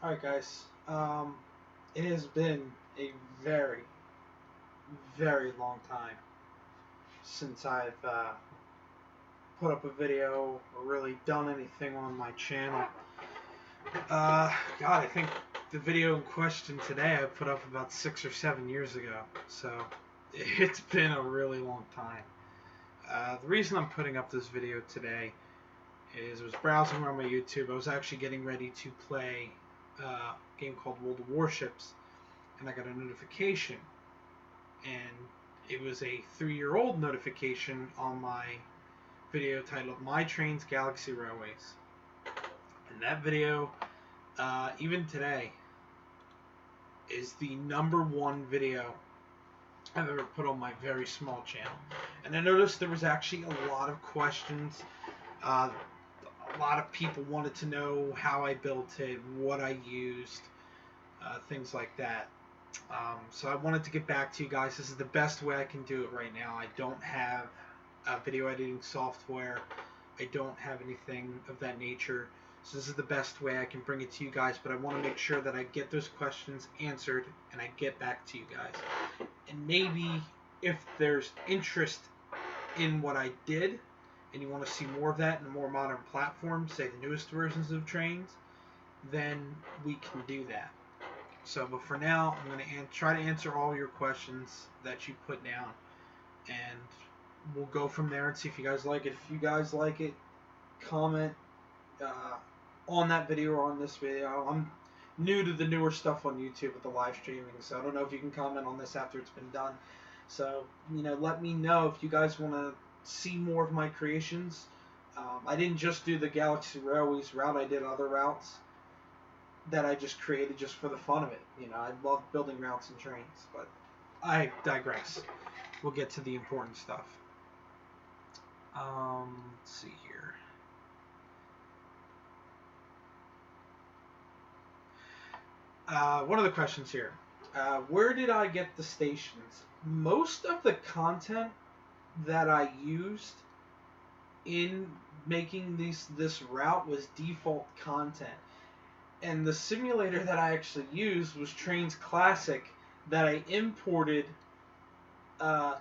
Alright, guys. It has been a very, very long time since I've put up a video or really done anything on my channel. God, I think the video in question today I put up about 6 or 7 years ago. So it's been a really long time. The reason I'm putting up this video today is I was browsing around my YouTube. I was actually getting ready to play a game called World of Warships, and I got a notification, and it was a 3-year-old notification on my video titled My Trains Galaxy Railways. And that video, even today, is the #1 video I've ever put on my very small channel. And I noticed there was actually a lot of questions. A lot of people wanted to know how I built it, what I used, things like that. So I wanted to get back to you guys. This is the best way I can do it right now. I don't have video editing software. I don't have anything of that nature. So this is the best way I can bring it to you guys. But I want to make sure that I get those questions answered and I get back to you guys. And maybe if there's interest in what I did and you want to see more of that in a more modern platform, say the newest versions of trains, then we can do that. So, but for now, I'm going to try to answer all your questions that you put down, and we'll go from there and see if you guys like it. If you guys like it, comment on that video or on this video. I'm new to the newer stuff on YouTube with the live streaming, so I don't know if you can comment on this after it's been done. So, let me know if you guys want to see more of my creations. I didn't just do the Galaxy Railways route, I did other routes that I just created just for the fun of it. I love building routes and trains, but I digress. We'll get to the important stuff. Let's see here. One of the questions here. Where did I get the stations? Most of the content that I used in making this route was default content. And the simulator that I actually used was Trains Classic that I imported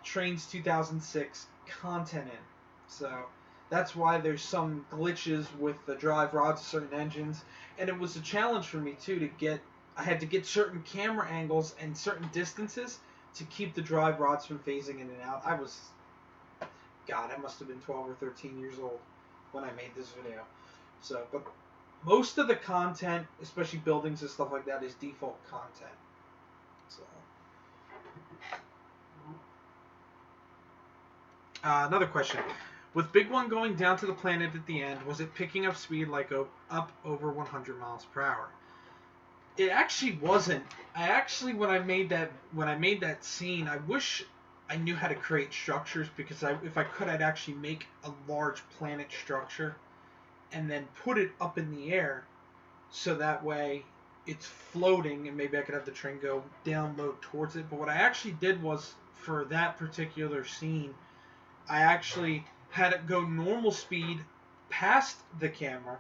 Trains 2006 content in. So that's why there's some glitches with the drive rods of certain engines. And it was a challenge for me too I had to get certain camera angles and certain distances to keep the drive rods from phasing in and out. I must have been 12 or 13 years old when I made this video. So, but most of the content, especially buildings and stuff like that, is default content. So, another question. With Big One going down to the planet at the end, was it picking up speed like up over 100 miles per hour? It actually wasn't. When I made that scene, I wish I knew how to create structures, because if I could, I'd actually make a large planet structure and then put it up in the air, so that way it's floating, and maybe I could have the train go down low towards it. But what I actually did was, for that particular scene, I actually had it go normal speed past the camera,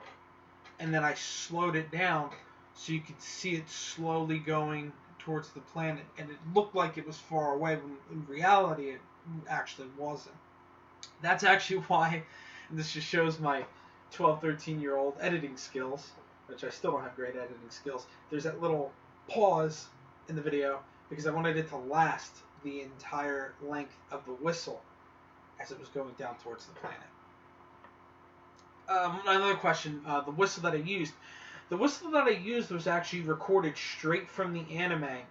and then I slowed it down so you could see it slowly going towards the planet, and it looked like it was far away, when in reality it actually wasn't. That's actually why, and this just shows my 12, 13-year-old editing skills, which I still don't have great editing skills. There's that little pause in the video because I wanted it to last the entire length of the whistle as it was going down towards the planet. Another question, the whistle that I used. The whistle that I used was actually recorded straight from the anime.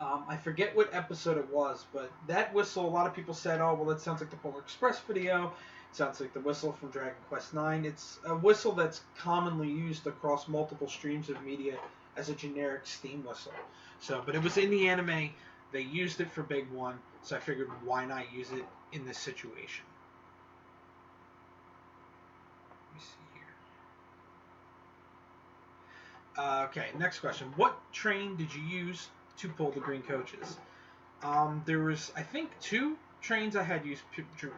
I forget what episode it was, but that whistle, a lot of people said, oh, well, that sounds like the Polar Express video. It sounds like the whistle from Dragon Quest IX. It's a whistle that's commonly used across multiple streams of media as a generic steam whistle. So, but it was in the anime. They used it for Big One, so I figured, why not use it in this situation? Let me see here. Okay, next question. What train did you use to pull the green coaches? There was, I think, 2 trains I had used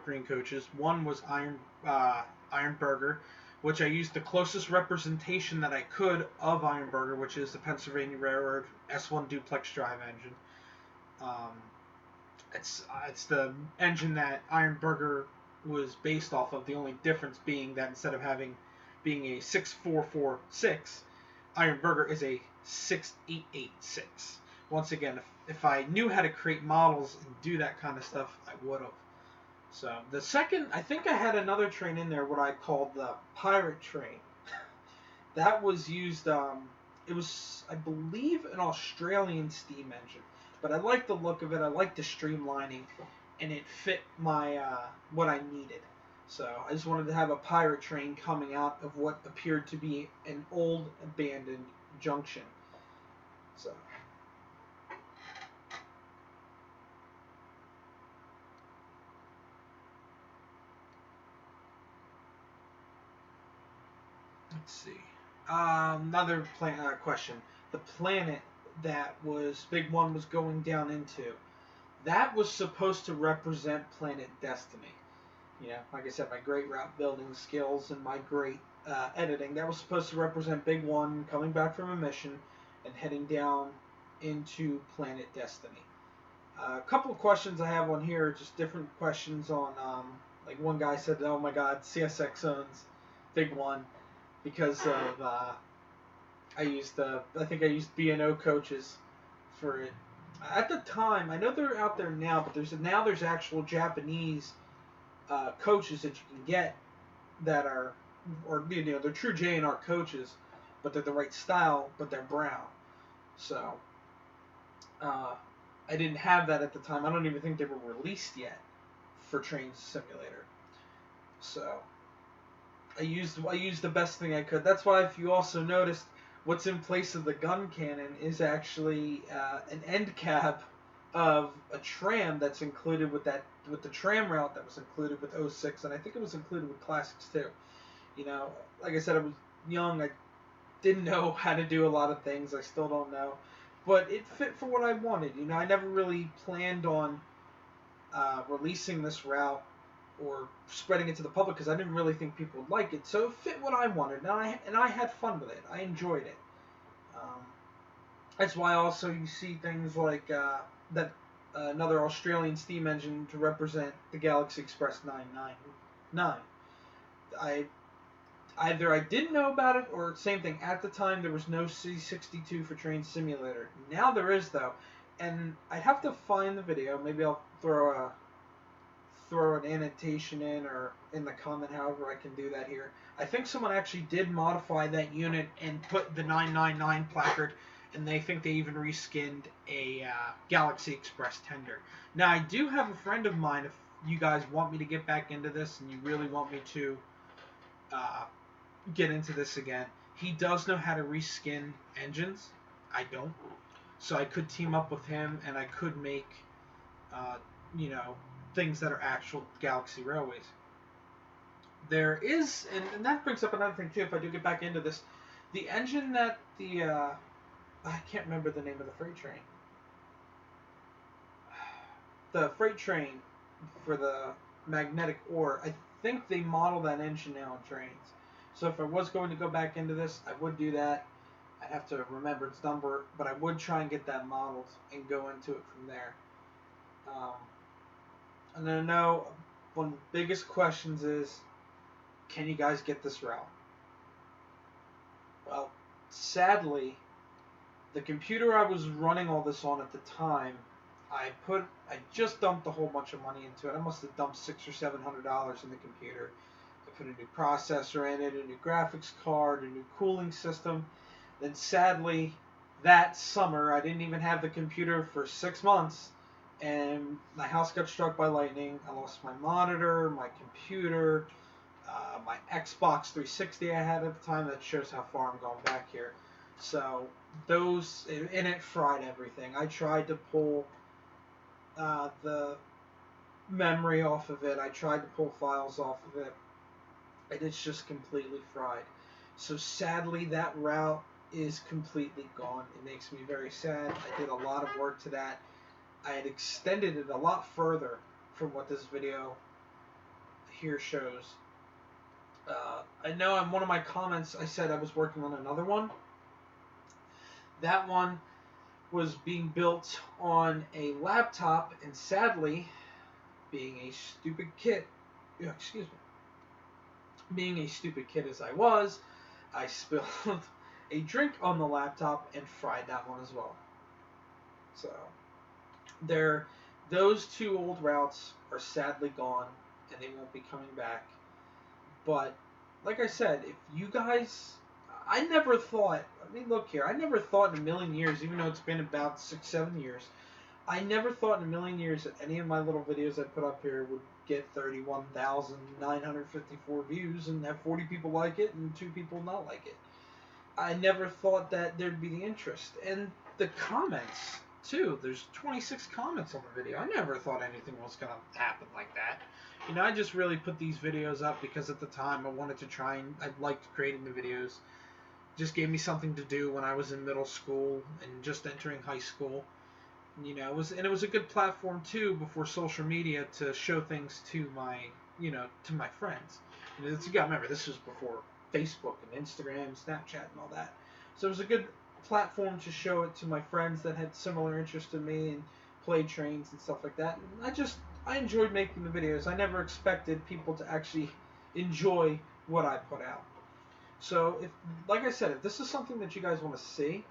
green coaches. One was Ironburger, which I used the closest representation that I could of Iron Burger, which is the Pennsylvania Railroad S1 duplex drive engine. Um, it's the engine that Iron Burger was based off of. The only difference being that instead of being a 6446, Iron Burger is a 6886. Once again, if I knew how to create models and do that kind of stuff, I would have. So the second, I think I had another train in there, what I called the Pirate Train. That was used. It was, I believe, an Australian steam engine, but I liked the look of it. I liked the streamlining, and it fit my what I needed. So I just wanted to have a pirate train coming out of what appeared to be an old abandoned junction. So. Let's see. Another question. The planet that Big One was going down into, that was supposed to represent Planet Destiny. You know, like I said, my great route building skills and my great editing, that was supposed to represent Big One coming back from a mission and heading down into Planet Destiny. A couple of questions I have on here, just different questions on, like one guy said, oh my god, CSX owns Big One because of, I think I used B&O coaches for it. At the time, I know they're out there now, but there's actual Japanese coaches that you can get that are, or you know, they're true J&R coaches, but they're the right style, but they're brown. So I didn't have that at the time. I don't even think they were released yet for Train Simulator. So I used the best thing I could. That's why, if you also noticed, what's in place of the gun cannon is actually an end cap of a tram that's included with the tram route that was included with 06, and I think it was included with Classics too. You know, like I said, I was young. I didn't know how to do a lot of things. I still don't know, but it fit for what I wanted. You know, I never really planned on releasing this route or spreading it to the public because I didn't really think people would like it. So it fit what I wanted, and I had fun with it. I enjoyed it. That's why also you see things like that another Australian steam engine to represent the Galaxy Express 999. I didn't know about it, or same thing. At the time, there was no C62 for Train Simulator. Now there is, though, and I'd have to find the video. Maybe I'll throw an annotation in or in the comment, however I can do that here. I think someone actually did modify that unit and put the 999 placard, and they think they even reskinned a Galaxy Express tender. Now, I do have a friend of mine, if you guys want me to get back into this and you really want me to get into this again, he does know how to reskin engines. I don't. So I could team up with him, and I could make, you know, things that are actual Galaxy Railways. There is, and that brings up another thing too, if I do get back into this, the engine that I can't remember the name of the freight train. The freight train for the magnetic ore, I think they model that engine now on trains. So if I was going to go back into this, I would do that. I'd have to remember its number, but I would try and get that modeled and go into it from there. And I know one of the biggest questions is, can you guys get this route? Well, sadly, the computer I was running all this on at the time, I just dumped a whole bunch of money into it. I must have dumped $600 or $700 in the computer. I put a new processor in it, a new graphics card, a new cooling system. Then sadly, that summer, I didn't even have the computer for 6 months, and my house got struck by lightning. I lost my monitor, my computer, my Xbox 360 I had at the time. That shows how far I'm going back here. So and it fried everything. I tried to pull the memory off of it. I tried to pull files off of it, and it's just completely fried. So sadly, that route is completely gone. It makes me very sad. I did a lot of work to that. I had extended it a lot further from what this video here shows. I know in one of my comments I said I was working on another one. That one was being built on a laptop, and sadly, being a stupid kid, excuse me, being a stupid kid as I was, I spilled a drink on the laptop and fried that one as well. So there, those two old routes are sadly gone, and they won't be coming back. But like I said, if you guys, I never thought. I mean, look here. I never thought in a million years, even though it's been about 6, 7 years, I never thought in a million years that any of my little videos I put up here would get 31,954 views and have 40 people like it and 2 people not like it. I never thought that there'd be the interest. And the comments, too. There's 26 comments on the video. I never thought anything was going to happen like that. You know, I just really put these videos up because at the time I wanted to try and I liked creating the videos. Just gave me something to do when I was in middle school and just entering high school. You know, it was a good platform too before social media to show things to my friends. You know, you got to remember this was before Facebook and Instagram, Snapchat, and all that. So it was a good platform to show it to my friends that had similar interest in me and played trains and stuff like that. And I enjoyed making the videos. I never expected people to actually enjoy what I put out. So if, like I said, if this is something that you guys want to see,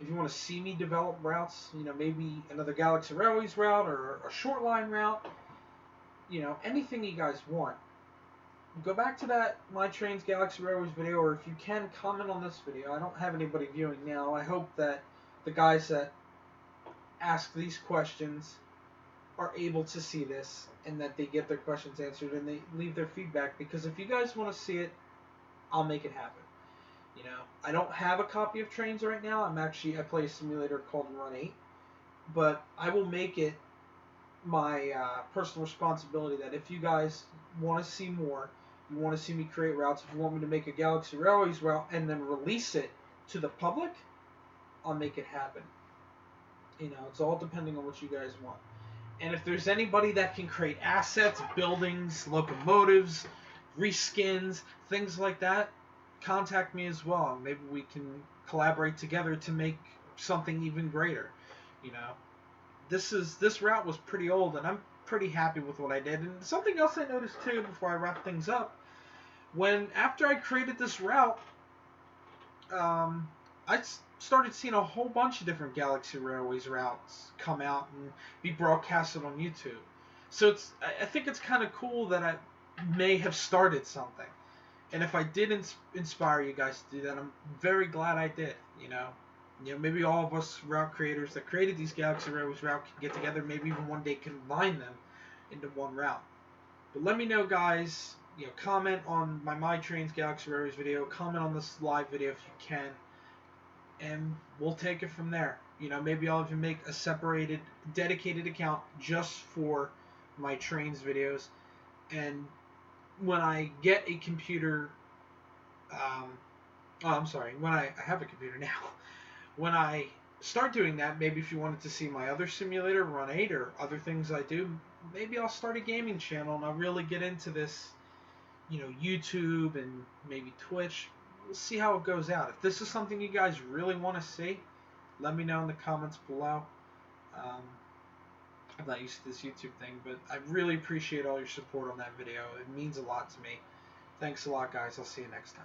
if you want to see me develop routes, you know, maybe another Galaxy Railways route or a short line route, you know, anything you guys want, go back to that My Trains Galaxy Railways video, or if you can, comment on this video. I don't have anybody viewing now. I hope that the guys that ask these questions are able to see this and that they get their questions answered and they leave their feedback, because if you guys want to see it, I'll make it happen. You know, I don't have a copy of Trains right now. I play a simulator called Run 8, but I will make it my personal responsibility that if you guys want to see more, you want to see me create routes, if you want me to make a Galaxy Railways route and then release it to the public, I'll make it happen. You know, it's all depending on what you guys want. And if there's anybody that can create assets, buildings, locomotives, reskins, things like that, contact me as well. Maybe we can collaborate together to make something even greater. You know, this route was pretty old, and I'm pretty happy with what I did. And something else I noticed too before I wrap things up, after I created this route, I started seeing a whole bunch of different Galaxy Railways routes come out and be broadcasted on YouTube. So I think it's kind of cool that I may have started something. And if I did inspire you guys to do that, I'm very glad I did. You know, maybe all of us route creators that created these Galaxy Railways route can get together. Maybe even one day combine them into one route. But let me know, guys. You know, comment on my Trains Galaxy Railways video. Comment on this live video if you can, and we'll take it from there. You know, maybe I'll even make a separated, dedicated account just for my Trains videos. And when I get a computer, when I have a computer now, when I start doing that, maybe if you wanted to see my other simulator, Run 8, or other things I do, maybe I'll start a gaming channel and I'll really get into this, you know, YouTube and maybe Twitch. We'll see how it goes out. If this is something you guys really want to see, let me know in the comments below. I'm not used to this YouTube thing, but I really appreciate all your support on that video. It means a lot to me. Thanks a lot, guys. I'll see you next time.